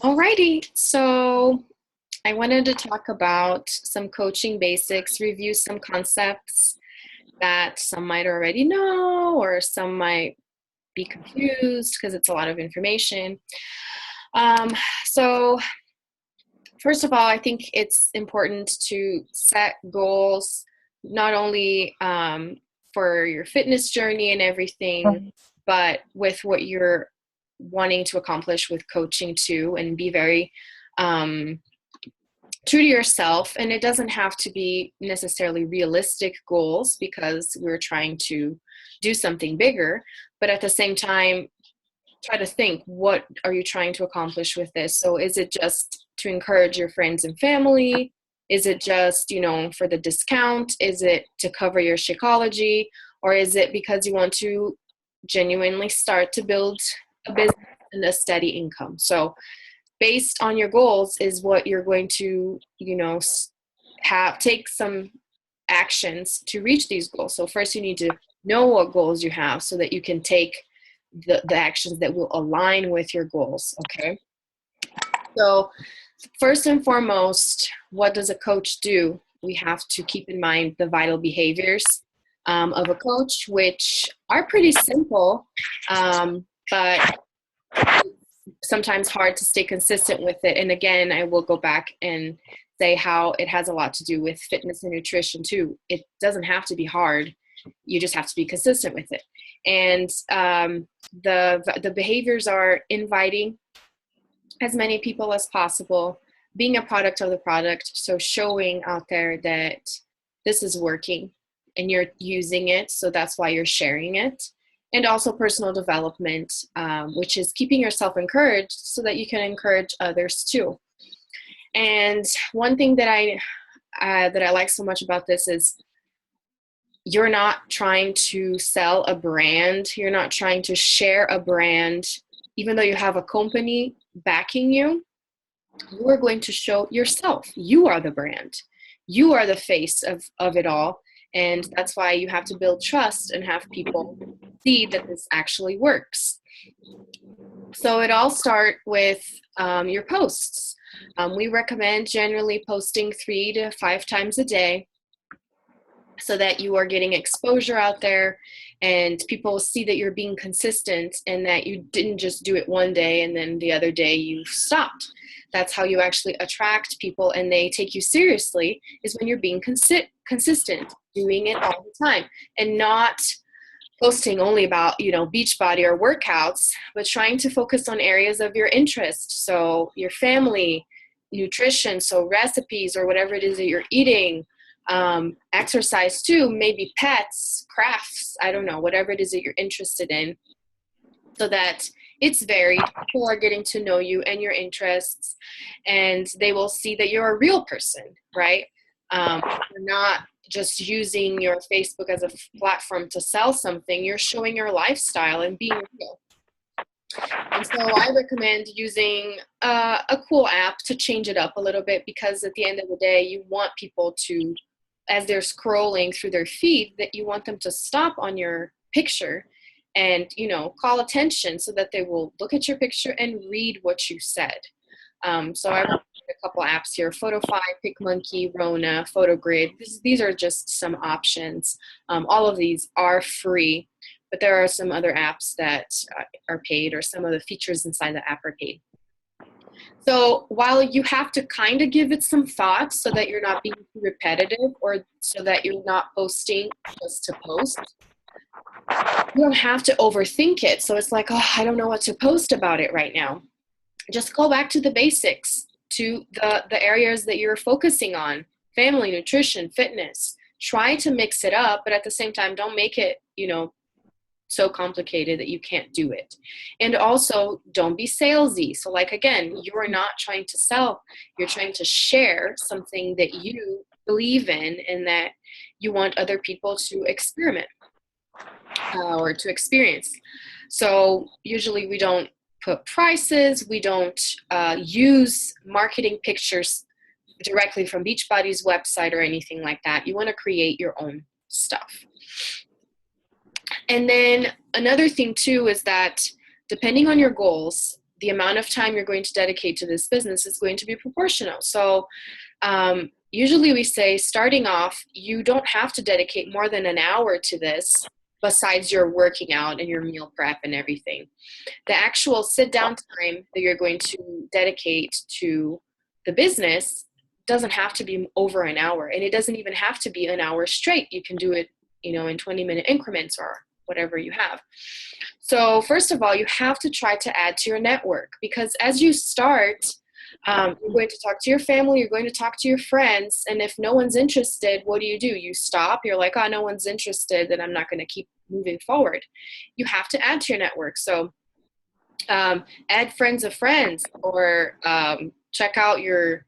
Alrighty, so I wanted to talk about some coaching basics, review some concepts that some might already know or some might be confused because it's a lot of information. Um, so, first of all, I think it's important to set goals not only for your fitness journey and everything, but with what you're wanting to accomplish with coaching too, and be very um, true to yourself. And it doesn't have to be necessarily realistic goals because we're trying to do something bigger, but at the same time try to think, what are you trying to accomplish with this? So is it just to encourage your friends and family? Is it just, for the discount? Is it to cover your Shakeology? Or is it because you want to genuinely start to build a business and a steady income? So based on your goals is what you're going to, have take some actions to reach these goals. So first you need to know what goals you have so that you can take the actions that will align with your goals. Okay. So first and foremost, what does a coach do? We have to keep in mind the vital behaviors of a coach, which are pretty simple, but sometimes hard to stay consistent with it. And again, I will go back and say how it has a lot to do with fitness and nutrition too. It doesn't have to be hard. You just have to be consistent with it. And the behaviors are inviting as many people as possible, being a product of the product. So showing out there that this is working and you're using it. So that's why you're sharing it. And also personal development, which is keeping yourself encouraged so that you can encourage others too. And one thing that I like so much about this is you're not trying to sell a brand. You're not trying to share a brand. Even though you have a company backing you, you are going to show yourself. You are the brand. You are the face of it all. And that's why you have to build trust and have people see that this actually works. So it all starts with your posts. We recommend generally posting 3 to 5 times a day so that you are getting exposure out there and people see that you're being consistent and that you didn't just do it one day and then the other day you stopped. That's how you actually attract people and they take you seriously, is when you're being consistent, doing it all the time and not posting only about, Beachbody or workouts, but trying to focus on areas of your interest. So your family, nutrition, so recipes or whatever it is that you're eating, exercise too, maybe pets, crafts, I don't know, whatever it is that you're interested in, so that it's varied. People are getting to know you and your interests, and they will see that you're a real person, right? You're not just using your Facebook as a platform to sell something. You're showing your lifestyle and being real. And so I recommend using a cool app to change it up a little bit, because at the end of the day, you want people to, as they're scrolling through their feed, that you want them to stop on your picture and, call attention so that they will look at your picture and read what you said. So I recommend a couple apps here: Photofy, PicMonkey, Rona, PhotoGrid. These are just some options. All of these are free, but there are some other apps that are paid, or some of the features inside the app are paid. So while you have to kind of give it some thought so that you're not being too repetitive, or so that you're not posting just to post, you don't have to overthink it. So it's like, oh, I don't know what to post about it right now. Just go back to the basics, to the areas that you're focusing on: family, nutrition, fitness. Try to mix it up, but at the same time, don't make it, so complicated that you can't do it. And also, don't be salesy. So like, again, you are not trying to sell. You're trying to share something that you believe in and that you want other people to experiment or to experience. So usually we don't put prices. We don't use marketing pictures directly from Beachbody's website or anything like that. You want to create your own stuff. And then another thing too is that, depending on your goals, the amount of time you're going to dedicate to this business is going to be proportional. So usually we say, starting off, you don't have to dedicate more than an hour to this, besides your working out and your meal prep and everything. The actual sit down time that you're going to dedicate to the business doesn't have to be over an hour, and it doesn't even have to be an hour straight. You can do it, in 20-minute increments or whatever you have. So first of all, you have to try to add to your network, because as you start, you're going to talk to your family, you're going to talk to your friends, and if no one's interested, what do? You stop. You're like, oh, no one's interested, then I'm not going to keep moving forward. You have to add to your network. So add friends of friends, or check out your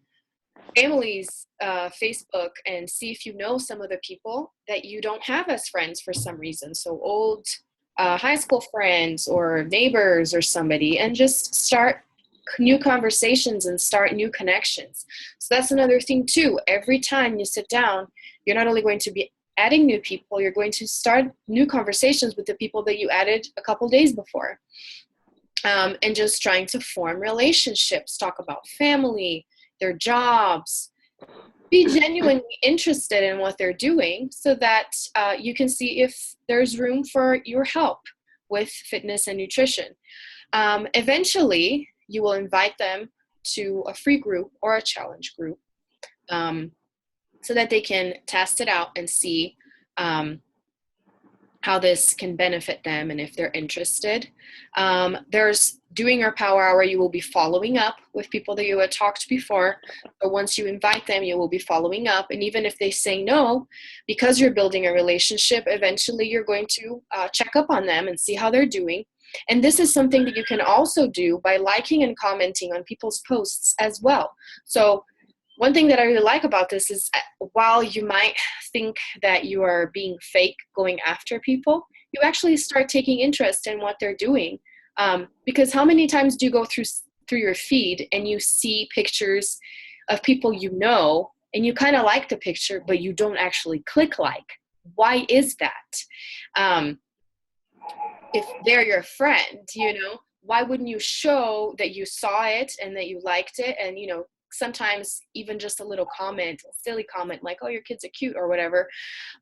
family's Facebook and see if you know some of the people that you don't have as friends for some reason. So old high school friends or neighbors or somebody, and just start new conversations and start new connections. So that's another thing too. Every time you sit down, you're not only going to be adding new people, you're going to start new conversations with the people that you added a couple days before. And just trying to form relationships, talk about family, their jobs, be genuinely interested in what they're doing, so that you can see if there's room for your help with fitness and nutrition. Eventually, you will invite them to a free group or a challenge group, so that they can test it out and see how this can benefit them and if they're interested. There's doing your power hour. You will be following up with people that you had talked before, but once you invite them, you will be following up. And even if they say no, because you're building a relationship, eventually you're going to check up on them and see how they're doing. And this is something that you can also do by liking and commenting on people's posts as well. So one thing that I really like about this is, while you might think that you are being fake going after people, you actually start taking interest in what they're doing. Because how many times do you go through your feed and you see pictures of people you know, and you kind of like the picture, but you don't actually click like? Why is that? If they're your friend, why wouldn't you show that you saw it and that you liked it? And, sometimes even just a little comment, a silly comment like, oh, your kids are cute or whatever,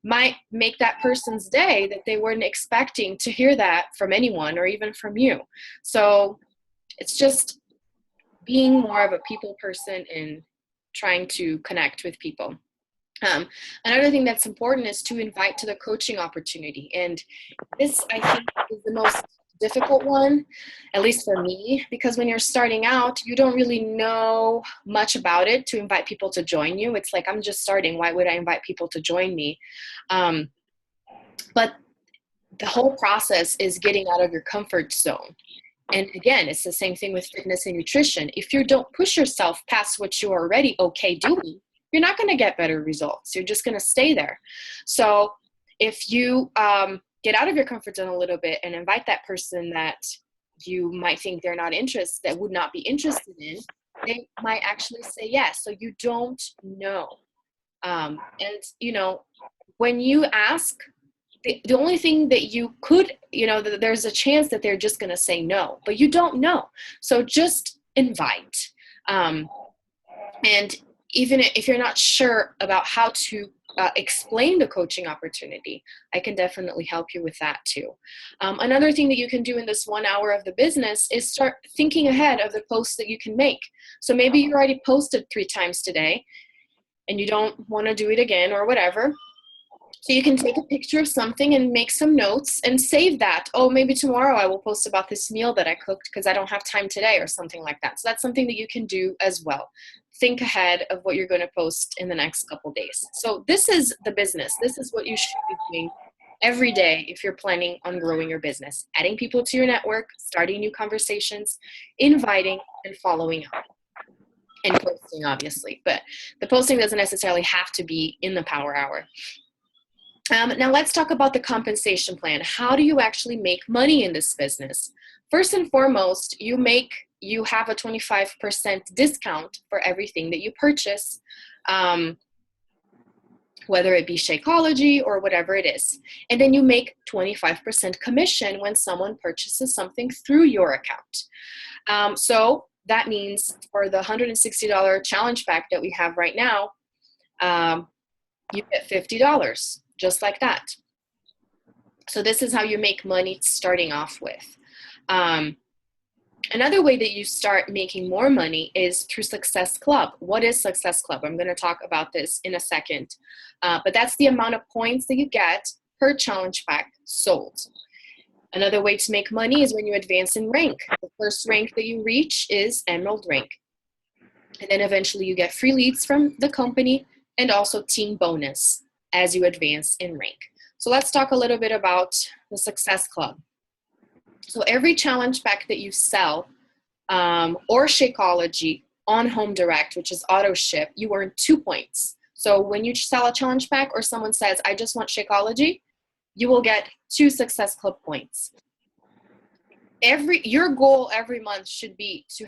might make that person's day that they weren't expecting to hear that from anyone or even from you. So it's just being more of a people person and trying to connect with people. Another thing that's important is to invite to the coaching opportunity. And this, I think, is the most difficult one, at least for me, because when you're starting out, you don't really know much about it to invite people to join you. It's like, I'm just starting. Why would I invite people to join me? But the whole process is getting out of your comfort zone. And again, it's the same thing with fitness and nutrition. If you don't push yourself past what you're already okay doing, you're not going to get better results. You're just going to stay there. So if you get out of your comfort zone a little bit and invite that person that you might think they're not interested, that would not be interested in, they might actually say yes. So you don't know. And, when you ask, the only thing that you could, there's a chance that they're just going to say no, but you don't know. So just invite. And even if you're not sure about how to explain the coaching opportunity, I can definitely help you with that too. Another thing that you can do in this 1 hour of the business is start thinking ahead of the posts that you can make. So maybe you already posted 3 times today and you don't want to do it again or whatever. So you can take a picture of something and make some notes and save that. Oh, maybe tomorrow I will post about this meal that I cooked because I don't have time today or something like that. So that's something that you can do as well. Think ahead of what you're going to post in the next couple days. So this is the business. This is what you should be doing every day if you're planning on growing your business. Adding people to your network, starting new conversations, inviting, and following up. And posting, obviously. But the posting doesn't necessarily have to be in the power hour. Now let's talk about the compensation plan. How do you actually make money in this business? First and foremost, you have a 25% discount for everything that you purchase whether it be Shakeology or whatever it is. And then you make 25% commission when someone purchases something through your account. So that means for the $160 challenge pack that we have right now, you get $50, just like that. So this is how you make money starting off with. Another way that you start making more money is through Success Club. What is Success Club? I'm going to talk about this in a second. But that's the amount of points that you get per challenge pack sold. Another way to make money is when you advance in rank. The first rank that you reach is Emerald rank. And then eventually you get free leads from the company and also team bonus as you advance in rank. So let's talk a little bit about the Success Club. So every challenge pack that you sell or Shakeology on Home Direct, which is auto ship, you earn 2 points. So when you sell a challenge pack or someone says, I just want Shakeology, you will get 2 Success Club points. Your goal every month should be to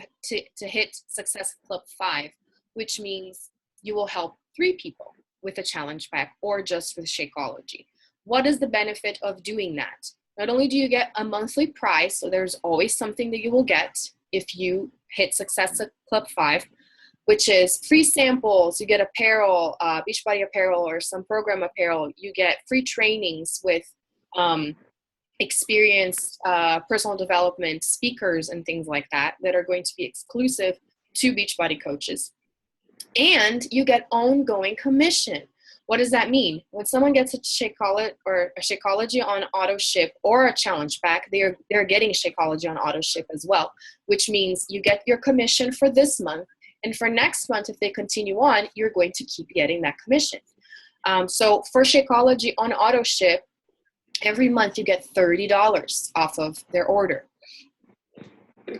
hit Success Club 5, which means you will help 3 people with a challenge pack or just with Shakeology. What is the benefit of doing that? Not only do you get a monthly prize, so there's always something that you will get if you hit Success Club 5, which is free samples, you get apparel, Beachbody apparel or some program apparel, you get free trainings with experienced personal development speakers and things like that are going to be exclusive to Beachbody coaches. And you get ongoing commission. What does that mean? When someone gets a Shakeology on auto ship or a challenge pack, they're getting Shakeology on auto ship as well, which means you get your commission for this month. And for next month, if they continue on, you're going to keep getting that commission. So for Shakeology on auto ship, every month you get $30 off of their order.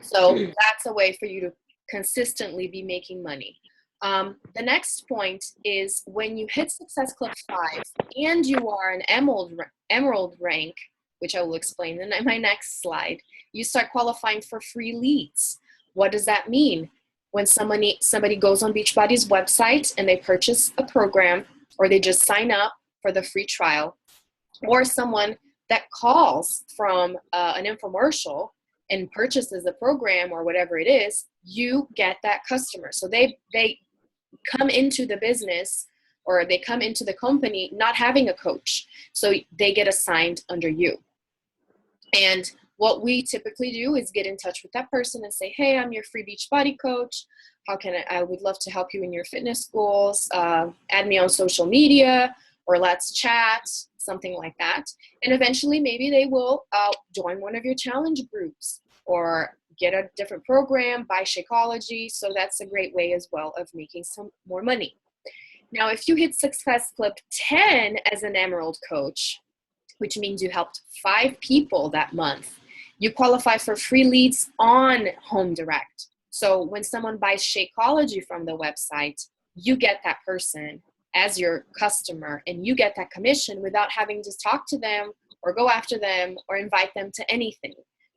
So that's a way for you to consistently be making money. The next point is when you hit Success Club 5 and you are an Emerald rank, which I will explain in my next slide, you start qualifying for free leads. What does that mean? When somebody goes on Beachbody's website and they purchase a program or they just sign up for the free trial, or someone that calls from an infomercial and purchases a program or whatever it is, you get that customer. So they come into the business or they come into the company not having a coach. So they get assigned under you. And what we typically do is get in touch with that person and say, hey, I'm your free Beachbody coach. I would love to help you in your fitness goals. Add me on social media or let's chat, something like that. And eventually maybe they will join one of your challenge groups or get a different program, buy Shakeology. So that's a great way as well of making some more money. Now, if you hit Success Club 10 as an Emerald coach, which means you helped 5 people that month, you qualify for free leads on Home Direct. So when someone buys Shakeology from the website, you get that person as your customer and you get that commission without having to talk to them or go after them or invite them to anything.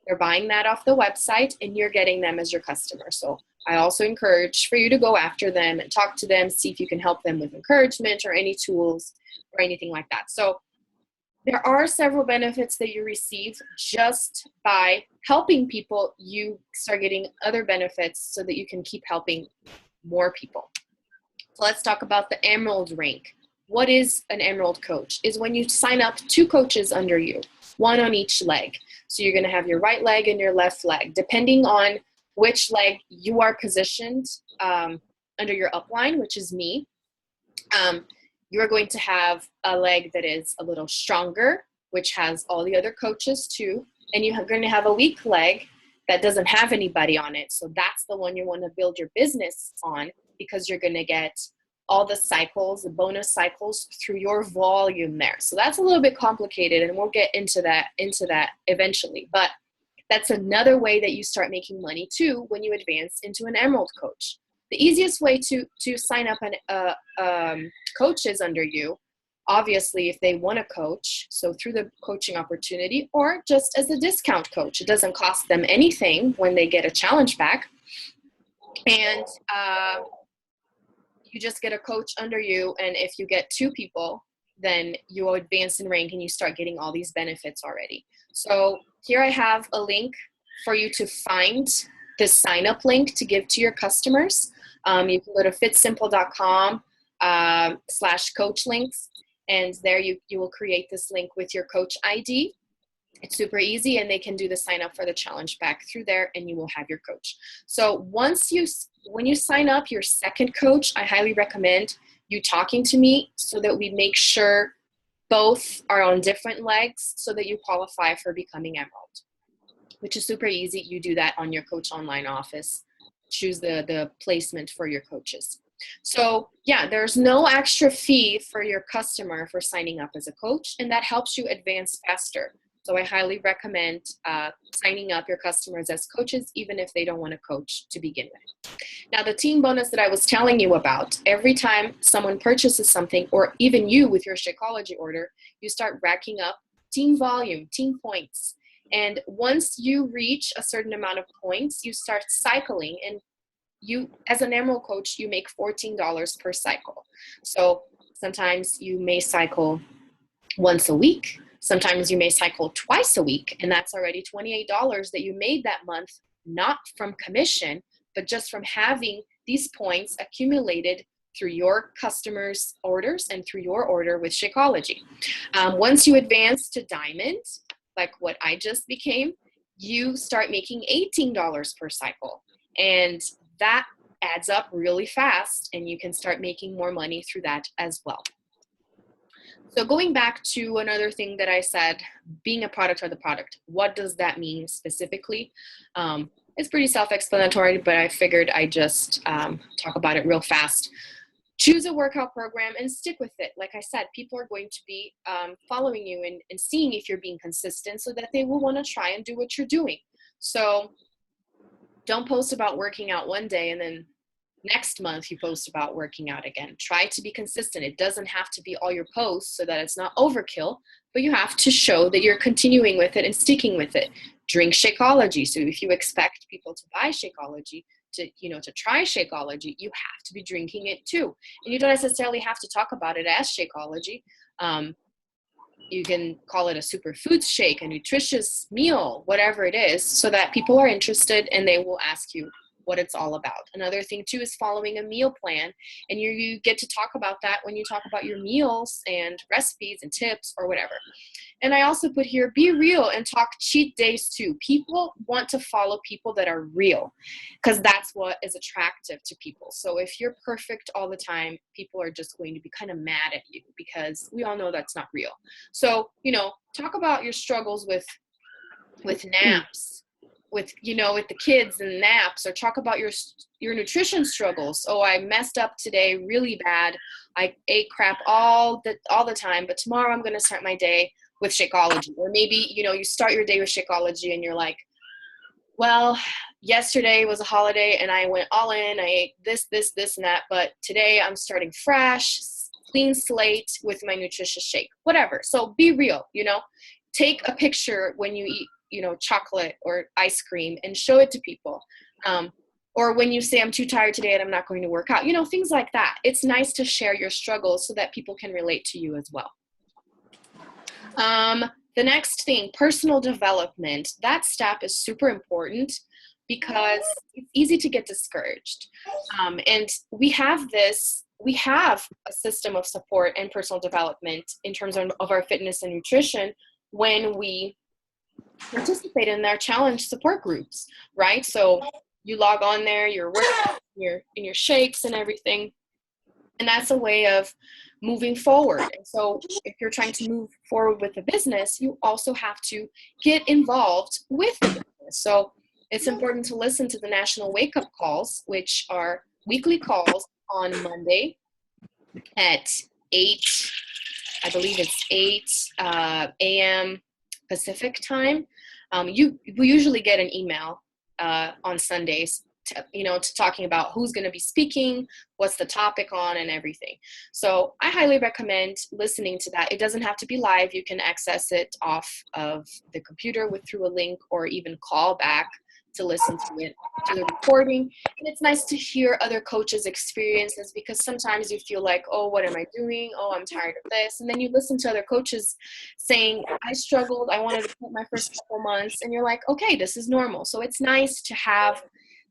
They're buying that off the website and you're getting them as your customer. So I also encourage for you to go after them and talk to them, see if you can help them with encouragement or any tools or anything like that. So there are several benefits that you receive just by helping people. You start getting other benefits so that you can keep helping more people. So let's talk about the Emerald rank. What is an Emerald coach? Is when you sign up 2 coaches under you, 1 on each leg. So you're going to have your right leg and your left leg. Depending on which leg you are positioned under your upline, which is me, you're going to have a leg that is a little stronger, which has all the other coaches too. And you're going to have a weak leg that doesn't have anybody on it. So that's the one you want to build your business on because you're going to get all the cycles, the bonus cycles through your volume there. So that's a little bit complicated and we'll get into that eventually. But that's another way that you start making money too when you advance into an Emerald coach. The easiest way to sign up coaches under you, obviously if they want to coach, so through the coaching opportunity or just as a discount coach. It doesn't cost them anything when they get a challenge pack. And you just get a coach under you. And if you get 2 people, then you will advance in rank and you start getting all these benefits already. So here I have a link for you to find the sign up link to give to your customers. You can go to fitsimple.com /coach links. And there you will create this link with your coach ID. It's super easy, and they can do the sign up for the challenge back through there, and you will have your coach. So when you sign up your second coach, I highly recommend you talking to me so that we make sure both are on different legs so that you qualify for becoming Emerald, which is super easy. You do that on your Coach Online office. Choose the placement for your coaches. So yeah, there's no extra fee for your customer for signing up as a coach, and that helps you advance faster. So I highly recommend signing up your customers as coaches, even if they don't want to coach to begin with. Now, the team bonus that I was telling you about, every time someone purchases something, or even you with your Shakeology order, you start racking up team volume, team points. And once you reach a certain amount of points, you start cycling. And you, as an Emerald coach, you make $14 per cycle. So sometimes you may cycle once a week. Sometimes you may cycle twice a week, and that's already $28 that you made that month, not from commission, but just from having these points accumulated through your customers' orders and through your order with Shakeology. Once you advance to Diamond, like what I just became, you start making $18 per cycle. And that adds up really fast, and you can start making more money through that as well. So going back to another thing that I said, being a product of the product, what does that mean specifically? It's pretty self-explanatory, but I figured I'd just talk about it real fast. Choose a workout program and stick with it. Like I said, people are going to be following you and seeing if you're being consistent so that they will want to try and do what you're doing. So don't post about working out one day and then next month you post about working out again. Try to be consistent. It doesn't have to be all your posts so that it's not overkill, but you have to show that you're continuing with it and sticking with it. Drink Shakeology. So if you expect people to buy Shakeology, to try Shakeology, you have to be drinking it too. And you don't necessarily have to talk about it as Shakeology. You can call it a superfoods shake, a nutritious meal, whatever it is, so that people are interested and they will ask you what it's all about. Another thing too is following a meal plan, and you get to talk about that when you talk about your meals and recipes and tips or whatever. And I also put here, be real and talk cheat days too. People want to follow people that are real because that's what is attractive to people. So if you're perfect all the time, people are just going to be kind of mad at you because we all know that's not real. So, talk about your struggles with naps, with the kids and naps, or talk about your nutrition struggles. Oh, I messed up today really bad. I ate crap all the time, but tomorrow I'm going to start my day with Shakeology. Or maybe, you start your day with Shakeology and you're like, well, yesterday was a holiday and I went all in. I ate this, and that, but today I'm starting fresh, clean slate with my nutritious shake, whatever. So be real, take a picture when you eat, chocolate or ice cream and show it to people. Or when you say, I'm too tired today and I'm not going to work out, things like that. It's nice to share your struggles so that people can relate to you as well. The next thing, personal development. That step is super important because it's easy to get discouraged. And we have a system of support and personal development in terms of our fitness and nutrition when we participate in their challenge support groups, right? So you log on there, you're working in your shakes and everything. And that's a way of moving forward. And so if you're trying to move forward with the business, you also have to get involved with the business. So it's important to listen to the National Wake Up Calls, which are weekly calls on Monday at 8, I believe it's 8 a.m. Pacific time. We usually get an email on Sundays to talking about who's going to be speaking, what's the topic on, and everything. So I highly recommend listening to that. It doesn't have to be live. You can access it off of the computer through a link or even call back to listen to it, to the recording. And it's nice to hear other coaches' experiences, because sometimes you feel like, oh, what am I doing? Oh, I'm tired of this. And then you listen to other coaches saying, I struggled, I wanted to quit my first couple months. And you're like, okay, this is normal. So it's nice to have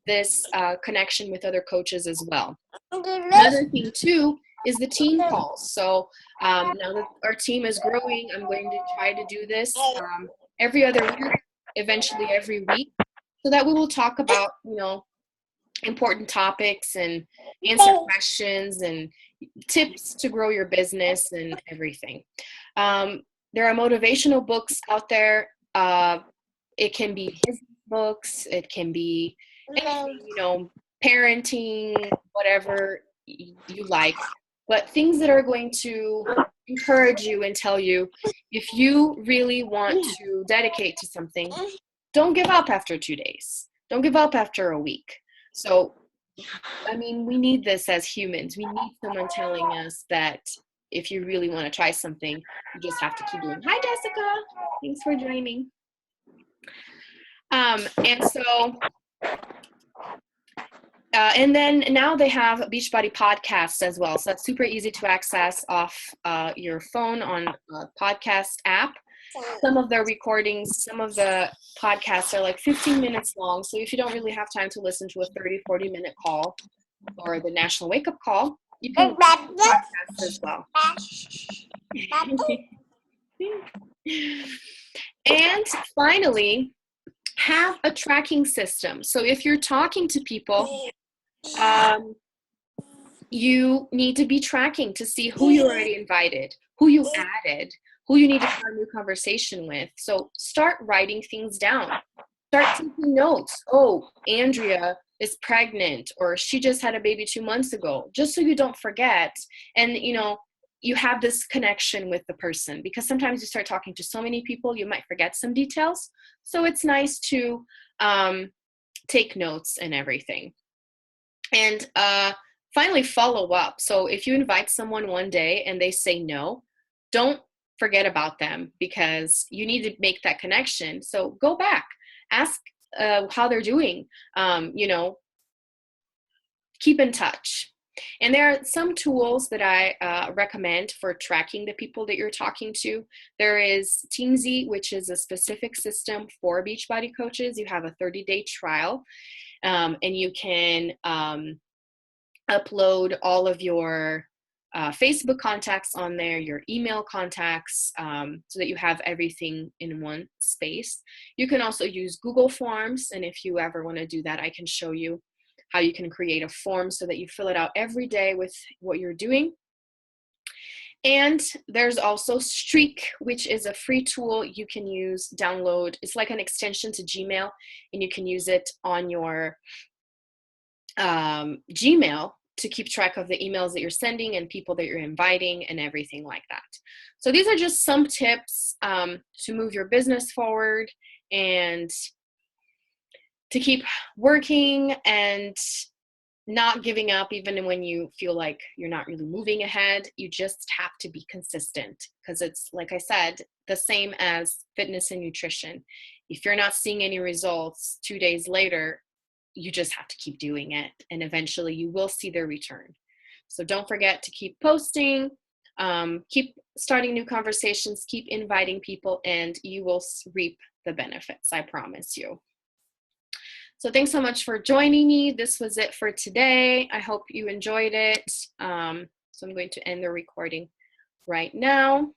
this connection with other coaches as well. Another thing too is the team calls. So now that our team is growing, I'm going to try to do this every other week, eventually every week, so that we will talk about, important topics and answer questions and tips to grow your business and everything. There are motivational books out there. It can be business books. It can be anything, parenting, whatever you like, but things that are going to encourage you and tell you, if you really want to dedicate to something, don't give up after 2 days. Don't give up after a week. So, we need this as humans. We need someone telling us that if you really want to try something, you just have to keep doing. Hi, Jessica. Thanks for joining. And then now they have Beachbody podcasts as well. So that's super easy to access off your phone on a podcast app. Some of the recordings, some of the podcasts are like 15 minutes long. So if you don't really have time to listen to a 30, 40-minute call or the National Wake Up Call, you can podcast as well. And finally, have a tracking system. So if you're talking to people, you need to be tracking to see who you already invited, who you added, who you need to start a new conversation with. So start writing things down. Start taking notes. Oh, Andrea is pregnant, or she just had a baby 2 months ago, just so you don't forget. And, you have this connection with the person, because sometimes you start talking to so many people, you might forget some details. So it's nice to take notes and everything. And finally, follow up. So if you invite someone one day and they say no, don't forget about them, because you need to make that connection. So go back, ask how they're doing, keep in touch. And there are some tools that I recommend for tracking the people that you're talking to. There is Teamzy, which is a specific system for Beachbody coaches. You have a 30-day trial, and you can upload all of your Facebook contacts on there, your email contacts, so that you have everything in one space. You can also use Google Forms, and if you ever want to do that, I can show you how you can create a form so that you fill it out every day with what you're doing. And there's also Streak, which is a free tool you can use, download. It's like an extension to Gmail, and you can use it on your Gmail to keep track of the emails that you're sending and people that you're inviting and everything like that. So these are just some tips to move your business forward and to keep working and not giving up even when you feel like you're not really moving ahead. You just have to be consistent, because it's, like I said, the same as fitness and nutrition. If you're not seeing any results 2 days later, you just have to keep doing it, and eventually you will see their return. So don't forget to keep posting, keep starting new conversations, keep inviting people, and you will reap the benefits, I promise you. So thanks so much for joining me. This was it for today. I hope you enjoyed it. So I'm going to end the recording right now.